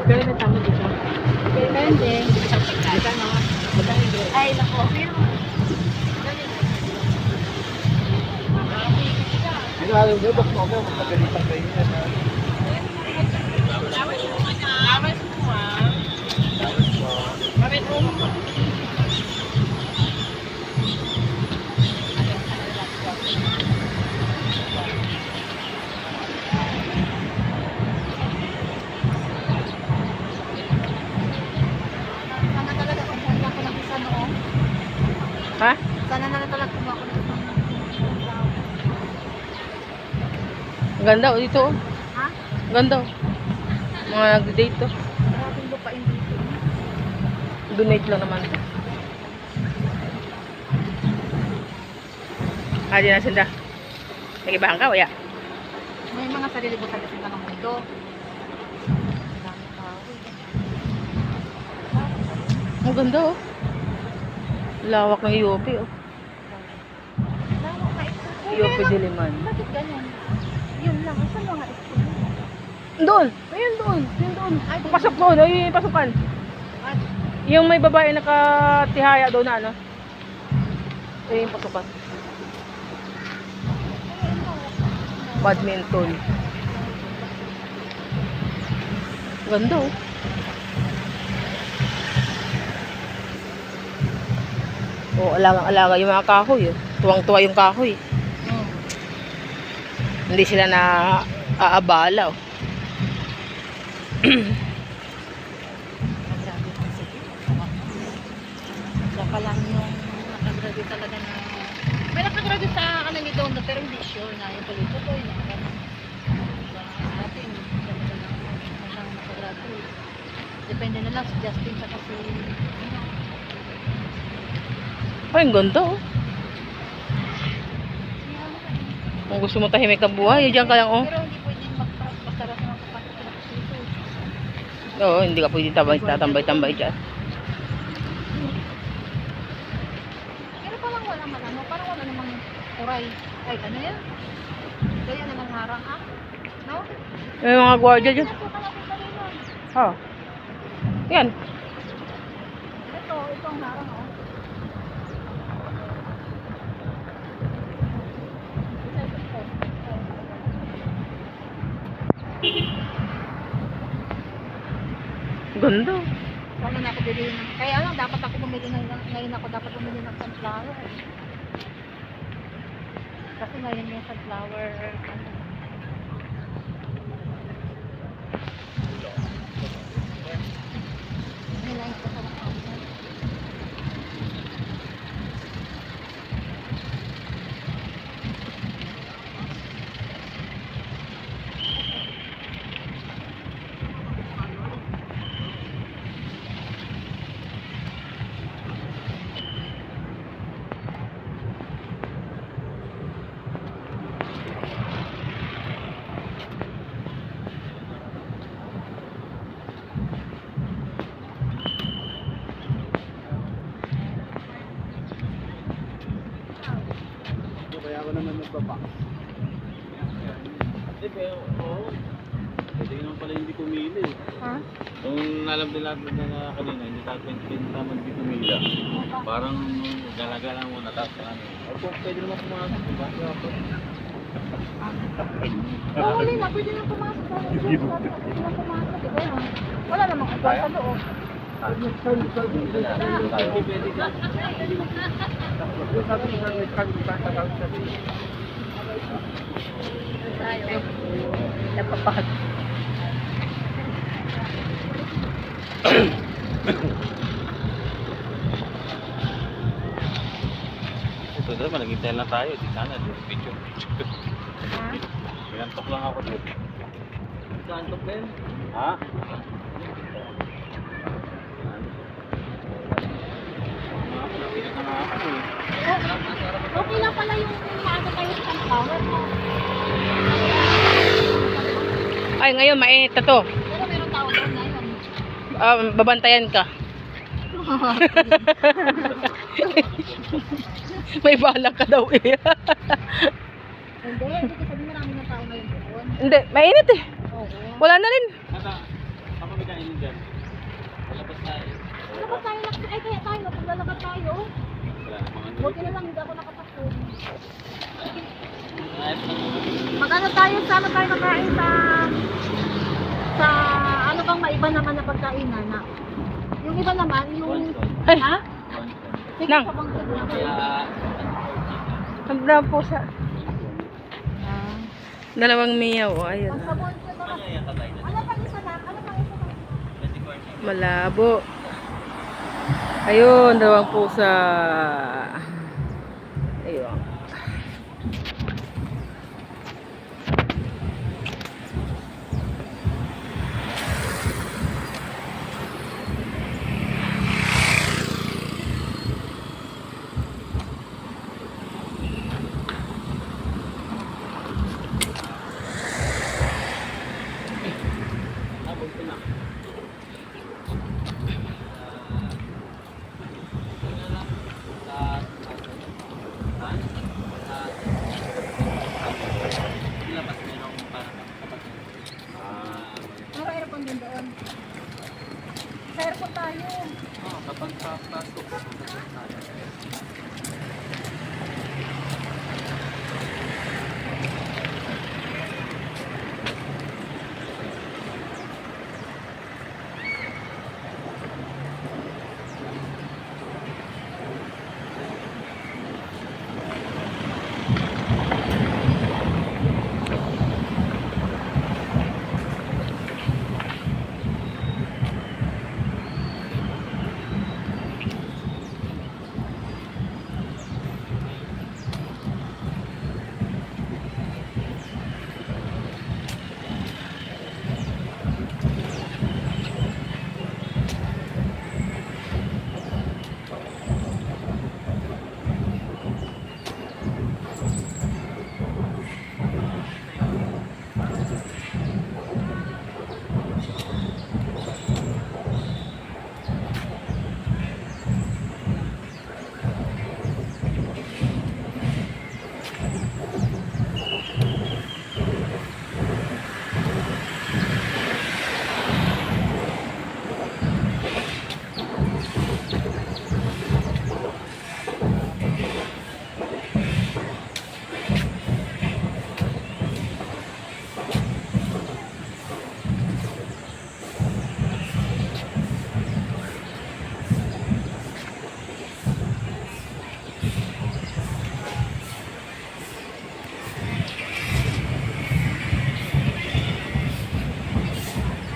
Pero may tama dito. Depende. Ay, nako. Ano alam mo, bak mo ako, magagalitan kayo yan. Sana talaga kumuha ako ng isa noon. Ha? Sana na talaga kumuha ako ng isa. Ang ganda oh dito. Oh. Ha? Ang ganda oh. Mga nag-date to. Maraming lupain dito. Donate lang naman. Ah, di na sila. Nagibahan ka, waya. May mga sarili ko sa kasi ng mundo. Ang daming tao. Ang ganda oh. Lawak ng UP oh. Lawak na ito. UP Diliman. Bakit ganyan? Yun lang. Saan mga ito? Doon! Ayun doon! Ayun doon! Pasok doon! Ayun yung pasukan. At Yung may babae nakatihaya doon na ano. Ayun yung pasukan. Badminton. Ganda oh. Oh, alagang-alaga yung mga kahoy. Oh. Tuwang-tuwa yung kahoy. Hindi sila na aabala. Oh. siya pa lang yung nakagraduate talaga na may nakagraduate sa ano ni Don pero hindi sure na yung tuloy-tuloy na sa atin hanggang nakagraduate depende na lang si Justin sa kasi Ay, ang ganda oh. Kung gusto mo tahimik ang buhay, diyan ka lang oh. pero hindi pwedeng magpapasara sa mga kapatid ko dito. Oo, hindi ka pwede tatambay-tambay dyan. Pero parang wala man ano, parang wala namang uray. Ay, ano yan? Kaya namang harang ah. No? May mga gwardiya dyan. Pinasukan natin kanina. Ha. Yan. Ito ang harang oh. Ganda. Sana na ako bili ng... Kaya lang, dapat ako bumili ng... Ngayon ako dapat bumili ng sunflower. Kasi ngayon yung sunflower... Ano, nilain ko sa mga Kaya ako naman nagbaba. Hindi, pero oo. Pwede naman pala hindi pumili. Ha? Kung alam nila na kanina, hindi naman hindi pumila. Parang gala-gala muna, tapos ano. Opo, pwede naman pumasok, diba? Huli na, pwede na pumasok. Pwede na pumasok. Diba? Wala namang upuan sa loob. Napapahag. Ito naman, nag-intay lang tayo. Di sana, video. Ha? Pinantok lang ako dito. Pinantok din? Ha? Okay na pala yung maaga kayo sa sunflower mo. Ay, ngayon mainit na to. Pero meron tao doon ngayon. Babantayan ka. May balak ka daw eh. Hindi, kasi marami na tao ngayon doon. Hindi, mainit eh. Oo. Wala na rin. Kapag kainin dyan. Palabas tayo. Lalakad tayo lang. Ay, kaya tayo. Lalakad tayo. Wala namang ano. Buti na lang, hindi ako nakapasok. Ayos lang. Magano tayo, sana tayo kakain sa ano bang maiba naman na pagkainan na? Yung iba naman, yung... Wonton. Ay, Ha? Wonton. Sige, Nang. sa bangkod na. Kaya, ang dami po sa Ah. dalawang miyaw. Oh, ayun. Ang sabon ko ba? ano yung tatay na? Ano pang isa na? Ano pang isa na? Malabo. Ayun, dalawang pusa. Ayun. Habog ko na. Labas merong parang kapatid. Ano aircon din doon? Sa aircon tayo. Kapag papasok.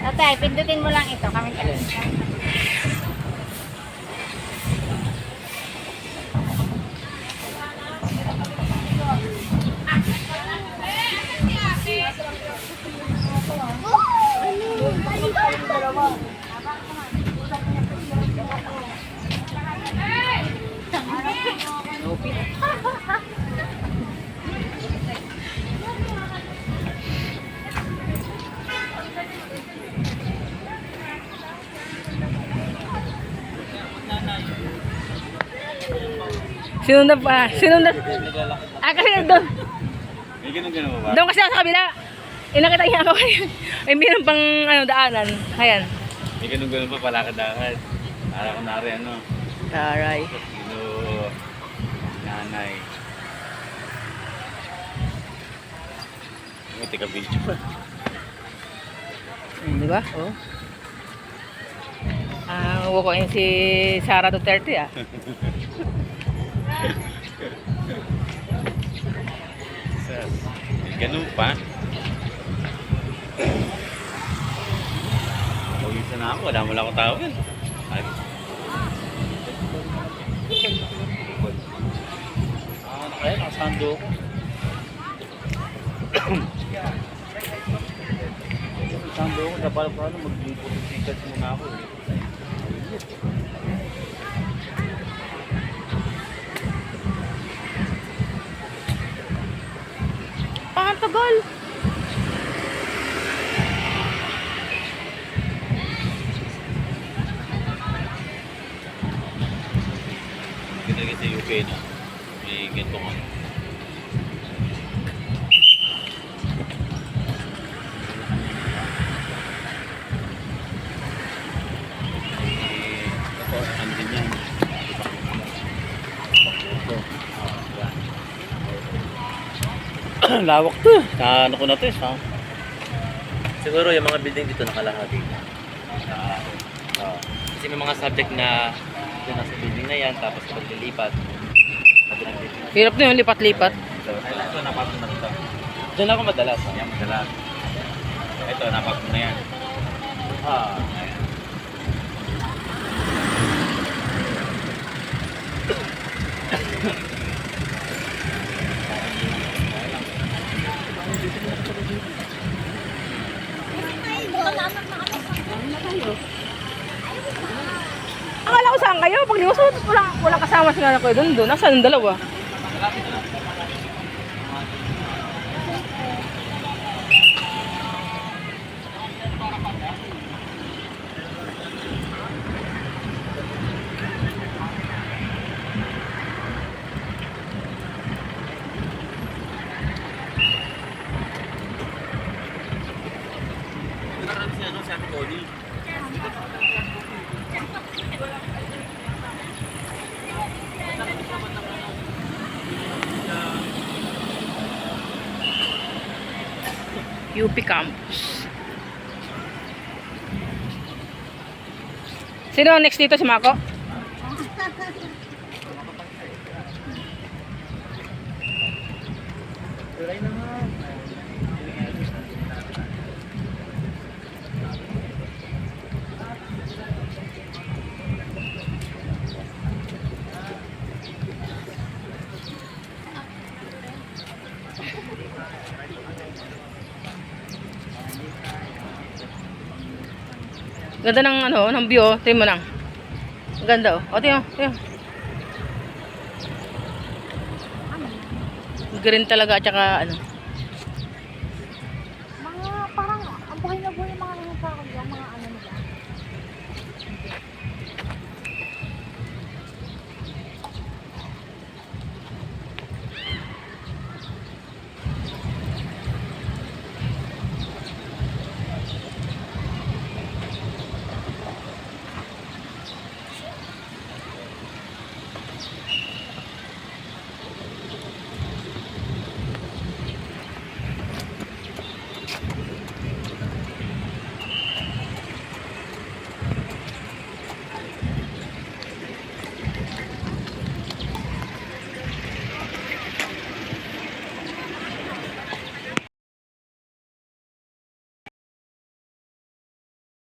Tatay, pindutin mo lang ito. Kami kain. Sinunod pa. Sinunod. Naglalakad. Ah, kasi doon. May ganun ba? Doon kasi ako sa kabila. Nakita niya ako. Ay, meron pang ano, daanan. Ayan. May ganun pa palakad-lakad. Para kunwari ano. Taray. Sino nanay. May tika video pa. Di ba? Oh. Ah, wukuin si Sara Duterte ah. May ganun pa. Pawisan na ako. Wala mo lang akong tawag. Ay. Ano kaya? Nakasando ko. Nakasando ko. Dapat paano mag-putikat muna ako. Ang tagal. Kinagay sa UK na. May gantong ano. lawak to. Ano ko na to siguro yung mga building dito nakalahati. Kasi may mga subject na doon nasa building na yan, tapos kapag lilipat, kabilang building. Hirap na yun, lipat-lipat. Ito, napasok na ito. Doon ako madalas. Yan, madalas. Ito, napasok na yan. Ayan. Akala ko saan kayo? Pag limusot, walang kasama sila na kayo doon. Nasaan yung dalawa? Si Ate Connie. UP Campus. Sino ang next dito? Si Mako? Ganda ng ano, ng view, oh. Tingnan mo lang. Ang ganda, oh. O, tingnan, tingnan. Green talaga at saka ano. Mga parang, ang buhay na buhay yung mga ano sa akin, yung mga ano nila.